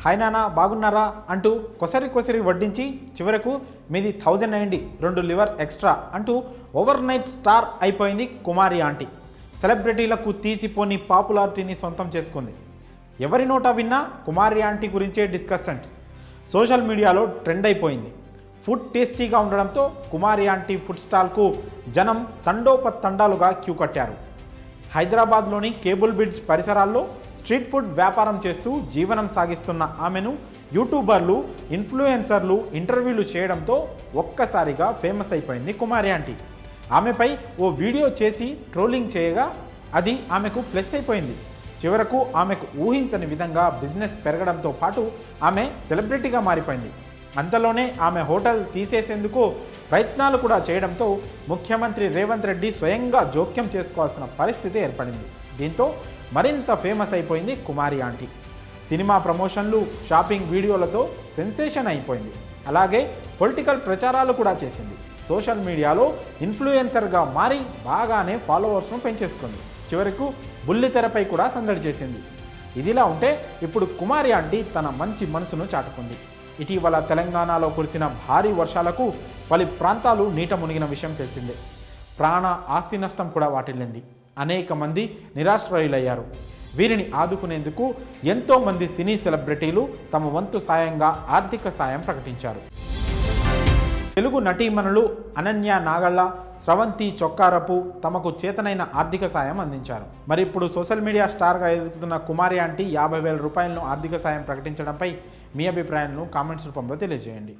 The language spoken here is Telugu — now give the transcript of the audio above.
హాయ్ నాన్న బాగున్నారా అంటూ కొసరి వడ్డించి చివరకు మీది 1000 అయ్యింది 2 లివర్ ఎక్స్ట్రా అంటూ ఓవర్ నైట్ స్టార్ అయిపోయింది కుమారి ఆంటీ. సెలబ్రిటీలకు తీసిపోని పాపులారిటీని సొంతం చేసుకుంది. ఎవరి నోటా విన్నా కుమారి ఆంటీ గురించే డిస్కషన్స్. సోషల్ మీడియాలో ట్రెండ్ అయిపోయింది. ఫుడ్ టేస్టీగా ఉండడంతో కుమారి ఆంటీ ఫుడ్ స్టాల్కు జనం తండోపతండాలుగా క్యూ కట్టారు. హైదరాబాద్లోని కేబుల్ బ్రిడ్జ్ పరిసరాల్లో స్ట్రీట్ ఫుడ్ వ్యాపారం చేస్తూ జీవనం సాగిస్తున్న ఆమెను యూట్యూబర్లు, ఇన్ఫ్లుయెన్సర్లు ఇంటర్వ్యూలు చేయడంతో ఒక్కసారిగా ఫేమస్ అయిపోయింది కుమారి ఆంటీ. ఆమెపై ఓ వీడియో చేసి ట్రోలింగ్ చేయగా అది ఆమెకు ప్లస్ అయిపోయింది. చివరకు ఆమెకు ఊహించని విధంగా బిజినెస్ పెరగడంతో పాటు ఆమె సెలబ్రిటీగా మారిపోయింది. అంతలోనే ఆమె హోటల్ తీసేసేందుకు ప్రయత్నాలు కూడా చేయడంతో ముఖ్యమంత్రి రేవంత్ రెడ్డి స్వయంగా జోక్యం చేసుకోవాల్సిన పరిస్థితి ఏర్పడింది. దీంతో మరింత ఫేమస్ అయిపోయింది కుమారి ఆంటీ. సినిమా ప్రమోషన్లు, షాపింగ్ వీడియోలతో సెన్సేషన్ అయిపోయింది. అలాగే పొలిటికల్ ప్రచారాలు కూడా చేసింది. సోషల్ మీడియాలో ఇన్ఫ్లుయెన్సర్గా మారి బాగానే ఫాలోవర్స్ను పెంచేసుకుంది. చివరకు బుల్లితెరపై కూడా సందడి చేసింది. ఇదిలా ఉంటే ఇప్పుడు కుమారి ఆంటీ తన మంచి మనసును చాటుకుంది. ఇటీవల తెలంగాణలో కురిసిన భారీ వర్షాలకు పలు ప్రాంతాలు నీట మునిగిన విషయం తెలిసిందే. ప్రాణ ఆస్తి నష్టం కూడా వాటిల్లింది. అనేక మంది నిరాశ్రయులయ్యారు. వీరిని ఆదుకునేందుకు ఎంతోమంది సినీ సెలబ్రిటీలు తమ వంతు సాయంగా ఆర్థిక సాయం ప్రకటించారు. తెలుగు నటీమణులు అనన్య నాగళ్ళ, స్రవంతి చొక్కారపు తమకు చేతనైన ఆర్థిక సాయం అందించారు. మరి ఇప్పుడు సోషల్ మీడియా స్టార్గా ఎదుగుతున్న కుమారి ఆంటీ 50,000 రూపాయలను ఆర్థిక సాయం ప్రకటించడంపై మీ అభిప్రాయాలను కామెంట్స్ రూపంలో తెలియజేయండి.